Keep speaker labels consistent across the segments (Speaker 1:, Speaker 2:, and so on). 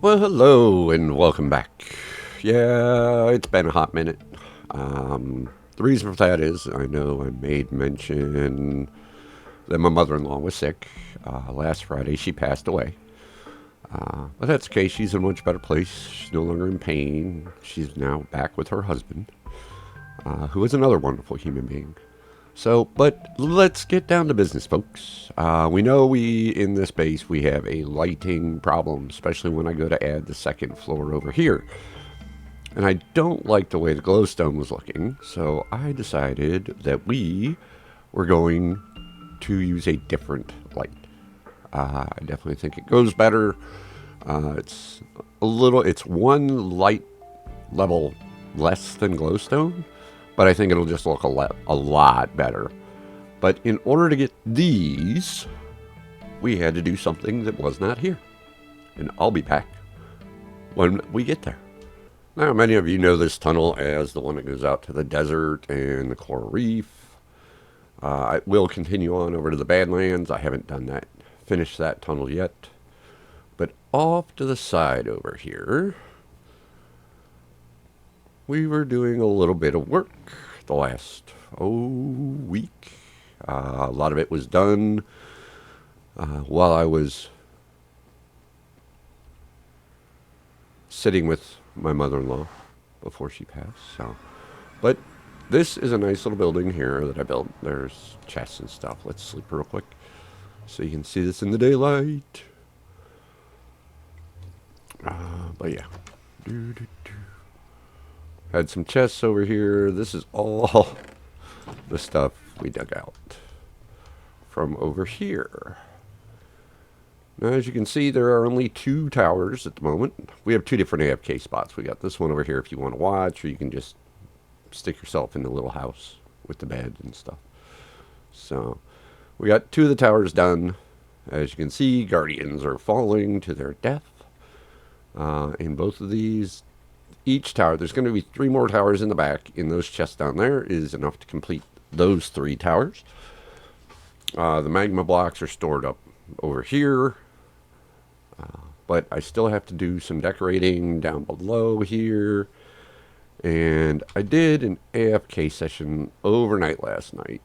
Speaker 1: Well, hello and welcome back. Yeah, it's been a hot minute. The reason for that is I know I made mention that my mother in law was sick. Last Friday, she passed away. But that's okay. She's in a much better place. She's no longer in pain. She's now back with her husband, who is another wonderful human being. But let's get down to business, folks. We know in this base, we have a lighting problem, especially when I go to add the second floor over here. And I don't like the way the glowstone was looking, so I decided that we were going to use a different light. I definitely think it goes better. It's one light level less than glowstone, but I think it'll just look a lot better. But in order to get these, we had to do something that was not here. And I'll be back when we get there. Now, many of you know this tunnel as the one that goes out to the desert and the coral reef. I will continue on over to the Badlands. I haven't finished that tunnel yet. But off to the side over here, we were doing a little bit of work the last week. A lot of it was done while I was sitting with my mother-in-law before she passed. But this is a nice little building here that I built. There's chests and stuff. Let's sleep real quick so you can see this in the daylight. But yeah. Had some chests over here. This is all the stuff we dug out from over here. Now, as you can see, there are only 2 towers at the moment. We have 2 different AFK spots. We got this one over here if you want to watch, or you can just stick yourself in the little house with the bed and stuff. So, we got 2 of the towers done. As you can see, guardians are falling to their death. In both of these, each tower, there's going to be 3 more towers in the back. In those chests down there is enough to complete those 3 towers. The magma blocks are stored up over here. But I still have to do some decorating down below here. And I did an AFK session overnight last night.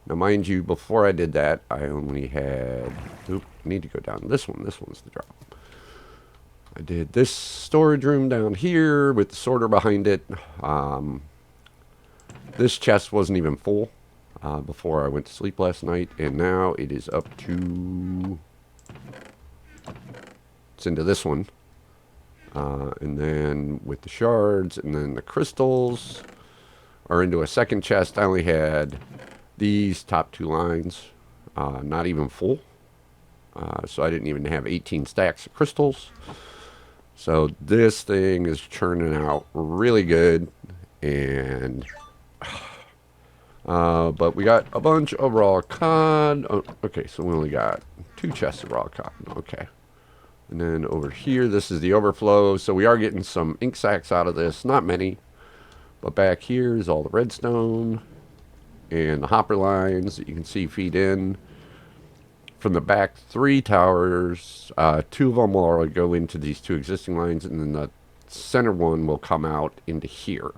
Speaker 1: Now, mind you, before I did that, I only had... I need to go down this one. This one's the drop. I did this storage room down here with the sorter behind it. This chest wasn't even full before I went to sleep last night. And now it is up to... It's into this one. And then with the shards and then the crystals are into a second chest. I only had these top 2 lines, not even full. So I didn't even have 18 stacks of crystals. So this thing is churning out really good. And but we got a bunch of raw cod. Oh, okay, so we only got 2 chests of raw cod. Okay. And then over here, this is the overflow. So we are getting some ink sacks out of this. Not many. But back here is all the redstone and the hopper lines that you can see feed in. From the back 3 towers, 2 of them will go into these 2 existing lines. And then the center one will come out into here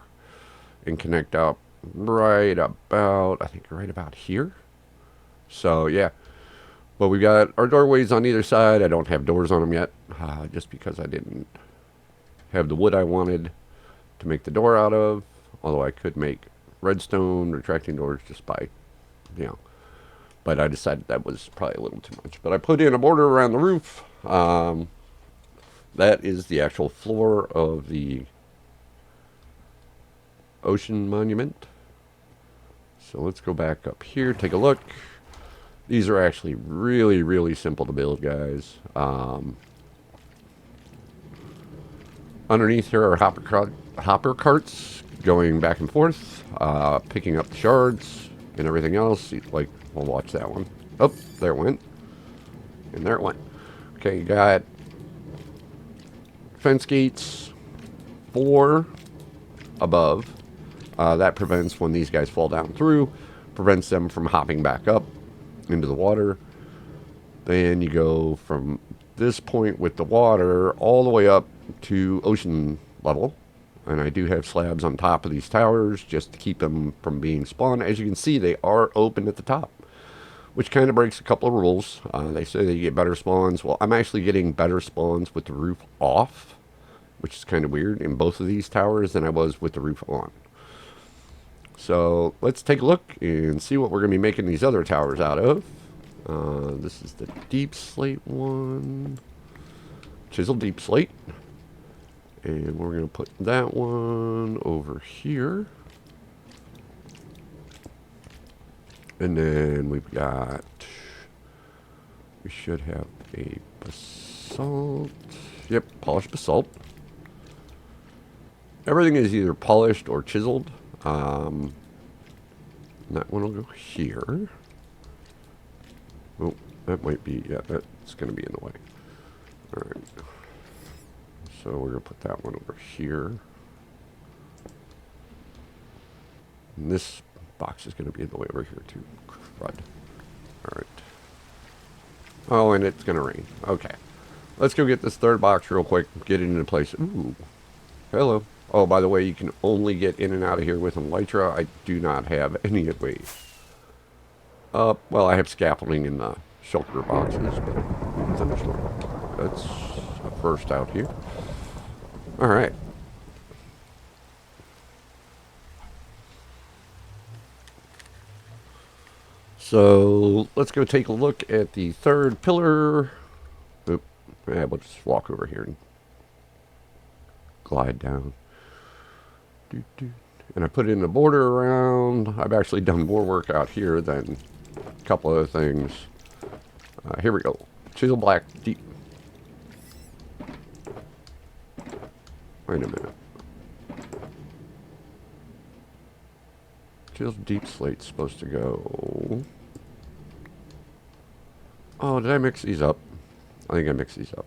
Speaker 1: and connect up right about here. So, yeah. But we got our doorways on either side. I don't have doors on them yet, just because I didn't have the wood I wanted to make the door out of. Although I could make redstone retracting doors just by, But I decided that was probably a little too much. But I put in a border around the roof. That is the actual floor of the ocean monument. So let's go back up here, take a look. These are actually really, really simple to build, guys. Underneath here are hopper carts going back and forth, picking up the shards and everything else. Like, we'll watch that one. Oh, there it went. And there it went. Okay, you got fence gates 4 above. That prevents when these guys fall down through, prevents them from hopping back up into the water. Then you go from this point with the water all the way up to ocean level. And I do have slabs on top of these towers just to keep them from being spawned. As you can see, they are open at the top, which kind of breaks a couple of rules. They say that you get better spawns. Well, I'm actually getting better spawns with the roof off, which is kind of weird in both of these towers than I was with the roof on. So let's take a look and see what we're going to be making these other towers out of. This is the deep slate one. Chisel deep slate. And we're going to put that one over here. And then we should have a basalt. Yep, polished basalt. Everything is either polished or chiseled. That one will go here. Oh, that might be, yeah, that's going to be in the way. All right. So we're going to put that one over here. And this box is going to be in the way over here too. Crud. All right. Oh, and it's going to rain. Okay. Let's go get this third box real quick. Get it into place. Ooh. Hello. Oh, by the way, you can only get in and out of here with elytra. I do not have any ways. Well, I have scaffolding in the shulker boxes, but that's a first out here. All right. So let's go take a look at the third pillar. Oop. Yeah, we'll just walk over here and glide down. And I put in a border around. I've actually done more work out here than a couple other things. Here we go. Chisel black deep. Wait a minute. Chisel deep slate's supposed to go. Oh, did I mix these up? I think I mixed these up.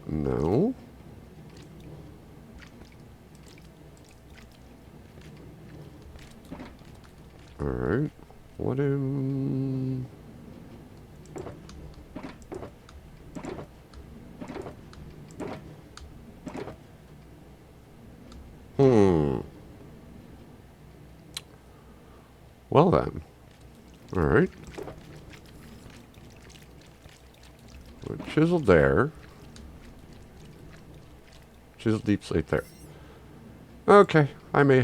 Speaker 1: No. Alright. What in... Well then. Alright. Chisel there. Chisel deep slate there. Okay. I made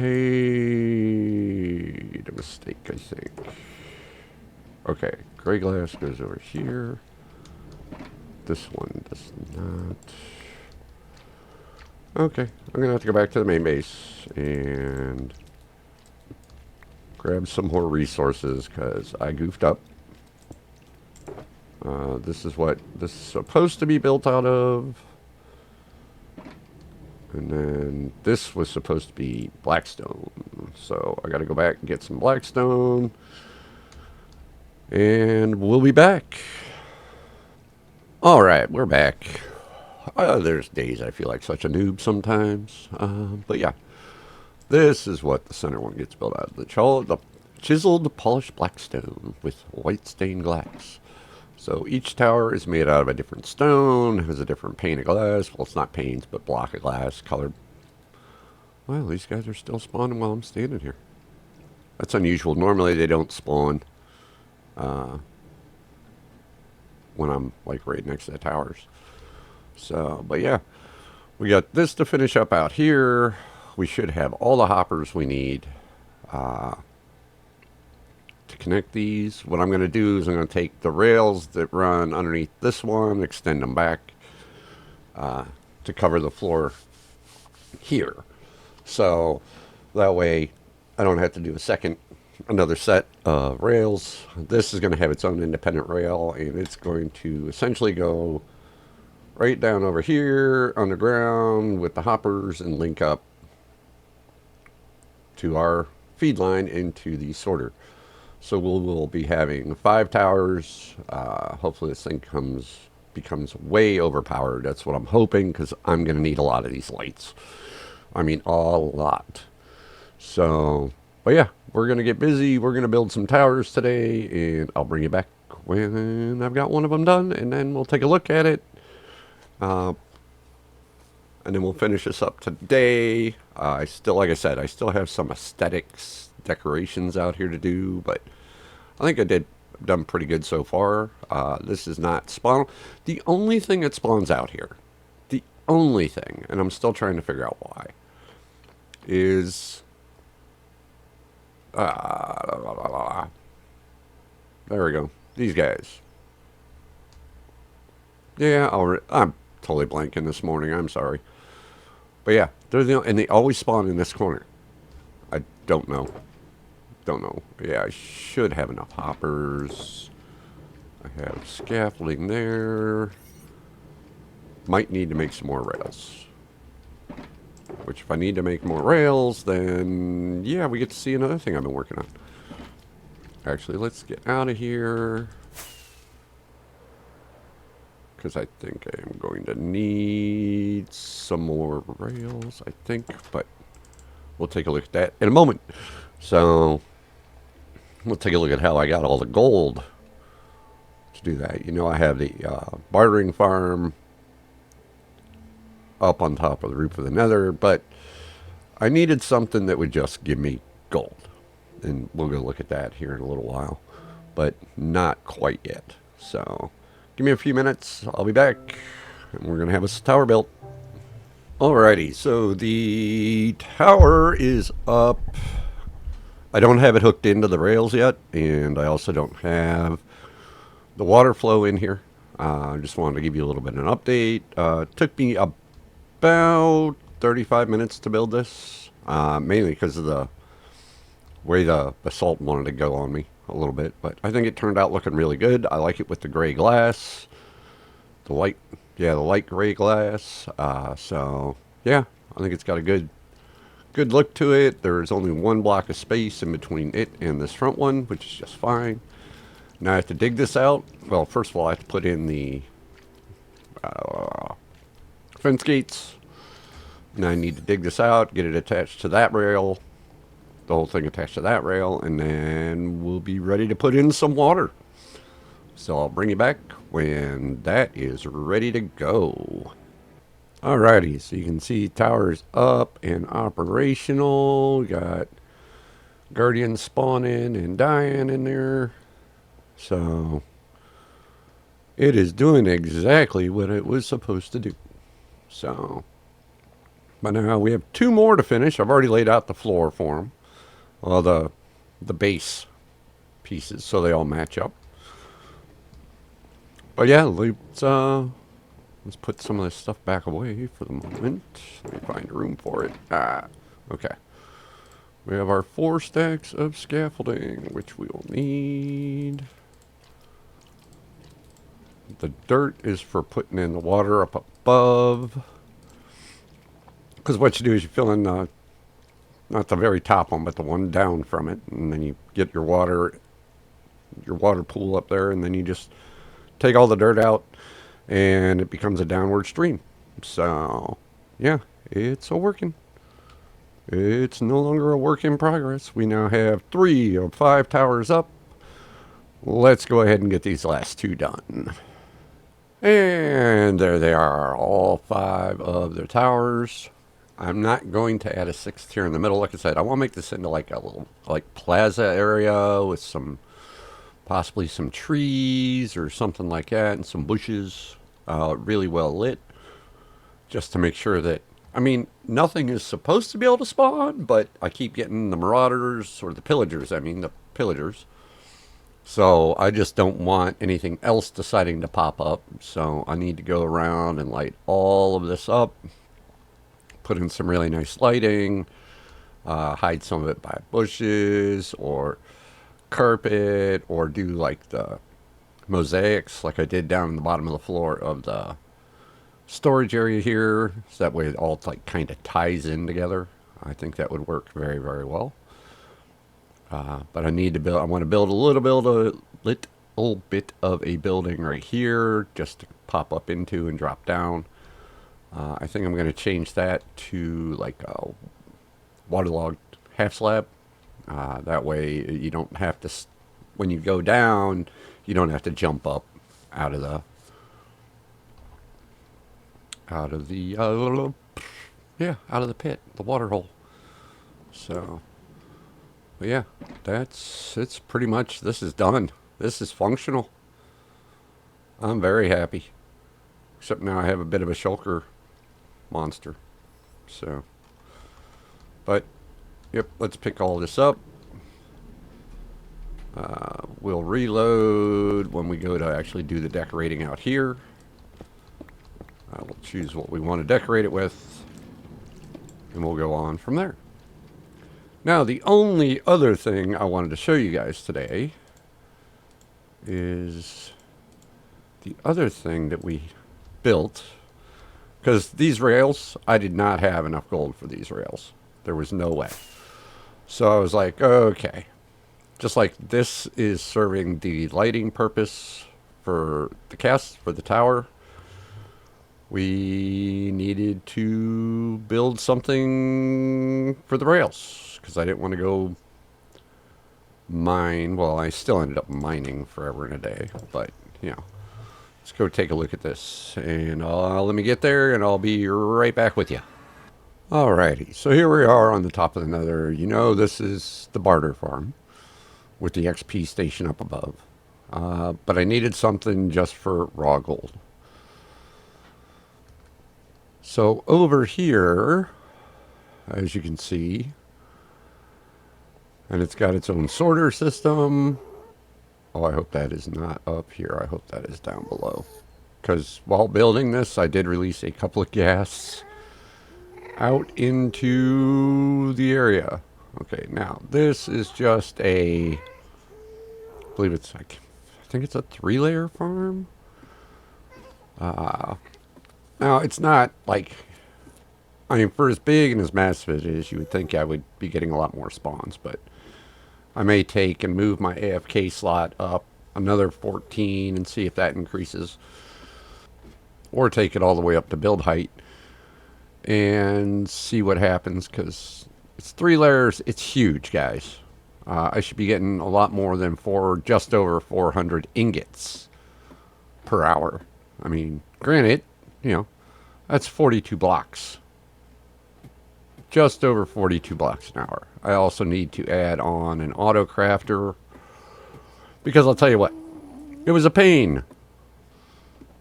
Speaker 1: a mistake, I think. Okay. Gray glass goes over here. This one does not. Okay. I'm going to have to go back to the main base and grab some more resources because I goofed up. This is what this is supposed to be built out of. And then this was supposed to be blackstone. So I got to go back and get some blackstone. And we'll be back. All right, we're back. There's days I feel like such a noob sometimes. But yeah, this is what the center one gets built out of. The chiseled polished blackstone with white stained glass. So each tower is made out of a different stone, has a different pane of glass. Well, it's not panes, but block of glass colored. Well, these guys are still spawning while I'm standing here. That's unusual. Normally they don't spawn when I'm like right next to the towers. So, but yeah, we got this to finish up out here. We should have all the hoppers we need to connect these. What I'm going to do is I'm going to take the rails that run underneath this one, extend them back to cover the floor here. So that way I don't have to do another set of rails. This is going to have its own independent rail, and it's going to essentially go right down over here underground with the hoppers and link up to our feed line into the sorter. So we'll be having 5 towers. Hopefully this thing becomes way overpowered. That's what I'm hoping, because I'm going to need a lot of these lights. I mean, a lot. So, but yeah, we're going to get busy. We're going to build some towers today, and I'll bring you back when I've got one of them done, and then we'll take a look at it. And then we'll finish this up today. I still, like I said, I still have some aesthetics decorations out here to do, but I think I've done pretty good so far. This is not spawn. The only thing that spawns out here, the only thing, and I'm still trying to figure out why, is there we go. These guys. Yeah, I'm totally blanking this morning. I'm sorry. But yeah, and they always spawn in this corner. I don't know. Don't know. Yeah, I should have enough hoppers. I have scaffolding there. Might need to make some more rails. Which, if I need to make more rails, then yeah, we get to see another thing I've been working on. Actually, let's get out of here. Because I think I am going to need some more rails, I think. But we'll take a look at that in a moment. So, we'll take a look at how I got all the gold to do that. You know, I have the bartering farm up on top of the roof of the nether, but I needed something that would just give me gold. And we'll go look at that here in a little while, but not quite yet. So, give me a few minutes. I'll be back, and we're going to have a tower built. Alrighty, so the tower is up. I don't have it hooked into the rails yet, and I also don't have the water flow in here. I just wanted to give you a little bit of an update. It took me about 35 minutes to build this, mainly because of the way the basalt wanted to go on me a little bit, but I think it turned out looking really good. I like it with the gray glass, the light gray glass. So yeah, I think it's got a good look to it. There's only one block of space in between it and this front one, which is just fine. Now I have to dig this out. Well, first of all, I have to put in the fence gates. Now I need to dig this out, get it attached to that rail, the whole thing attached to that rail, and then we'll be ready to put in some water. So I'll bring you back when that is ready to go. Alrighty, so you can see towers up and operational. We got guardians spawning and dying in there. So it is doing exactly what it was supposed to do. So, but now we have 2 more to finish. I've already laid out the floor for them. Well, the base pieces, so they all match up. But yeah, let's put some of this stuff back away for the moment. Let me find room for it. Okay. We have our 4 stacks of scaffolding, which we will need. The dirt is for putting in the water up above. Because what you do is you fill in not the very top one, but the one down from it, and then you get your water pool up there, and then you just take all the dirt out, and it becomes a downward stream. So, yeah, it's working. It's no longer a work in progress. We now have 3 of 5 towers up. Let's go ahead and get these last 2 done. And there they are, all 5 of the towers. I'm not going to add a 6th here in the middle. Like I said, I want to make this into like a little plaza area with possibly some trees or something like that, and some bushes, really well lit, just to make sure that, I mean, nothing is supposed to be able to spawn, but I keep getting the marauders, or the pillagers, So I just don't want anything else deciding to pop up. So I need to go around and light all of this up, put in some really nice lighting, hide some of it by bushes or carpet, or do like the mosaics like I did down in the bottom of the floor of the storage area here, so that way it all like kind of ties in together. I think that would work very, very well. But I want to build a little bit of a building right here, just to pop up into and drop down. I think I'm going to change that to like a waterlogged half slab. That way you don't have to, when you go down, You don't have to jump up out of the yeah, out of the pit, the water hole. So, but yeah, it's pretty much, this is done. This is functional. I'm very happy. Except now I have a bit of a shulker monster. So, but yep, let's pick all this up. We'll reload when we go to actually do the decorating out here. We'll choose what we want to decorate it with, and we'll go on from there. Now, the only other thing I wanted to show you guys today is the other thing that we built. Because these rails, I did not have enough gold for these rails. There was no way. So I was like, okay. Just like this is serving the lighting purpose for the tower, we needed to build something for the rails. Because I didn't want to go mine. Well, I still ended up mining forever and a day. But, you know, let's go take a look at this. And let me get there, and I'll be right back with you. Alrighty, so here we are on the top of the nether. You know, this is the barter farm with the XP station up above. But I needed something just for raw gold. So over here, as you can see, and it's got its own sorter system. Oh, I hope that is not up here. I hope that is down below. Because while building this, I did release a couple of ghasts out into the area. Okay, now this is just I believe it's like, I think it's a 3-layer farm. Now it's not like, I mean, for as big and as massive as it is, you would think I would be getting a lot more spawns, but I may take and move my AFK slot up another 14 and see if that increases, or take it all the way up to build height and see what happens, because it's 3 layers. It's huge, guys. I should be getting a lot more than just over 400 ingots per hour. I mean, granted, you know, that's 42 blocks. Just over 42 blocks an hour. I also need to add on an auto crafter, because I'll tell you what, it was a pain.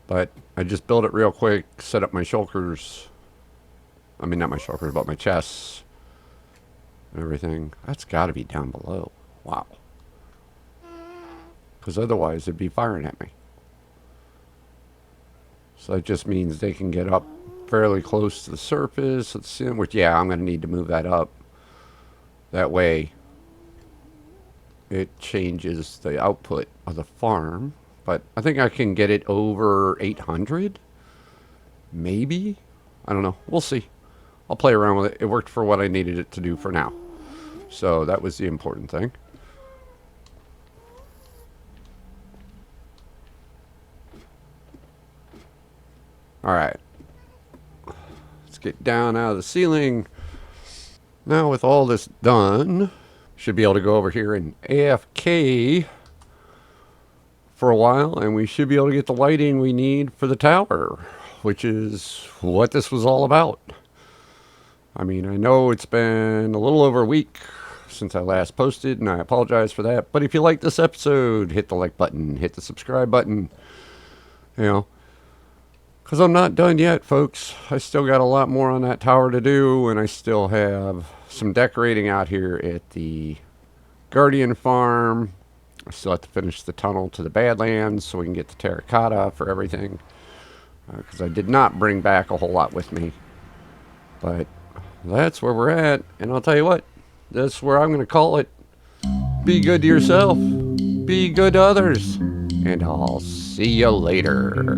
Speaker 1: But I just built it real quick, set up my shulkers. I mean, not my shulkers, but my chests and everything. That's got to be down below. Wow. Because otherwise it'd be firing at me. So that just means they can get up fairly close to the surface. Let's see, which, yeah, I'm going to need to move that up. That way it changes the output of the farm. But I think I can get it over 800. Maybe. I don't know. We'll see. I'll play around with it. It worked for what I needed it to do for now. So that was the important thing. Alright. Let's get down out of the ceiling. Now with all this done, should be able to go over here and AFK for a while, and we should be able to get the lighting we need for the tower, which is what this was all about. I mean, I know it's been a little over a week since I last posted, and I apologize for that. But if you like this episode, hit the like button, hit the subscribe button, you know, because I'm not done yet, folks. I still got a lot more on that tower to do, and I still have some decorating out here at the Guardian farm. I still have to finish the tunnel to the Badlands so we can get the terracotta for everything, because I did not bring back a whole lot with me. But that's where we're at, and I'll tell you what, that's where I'm going to call it. Be good to yourself, be good to others, and I'll see you later.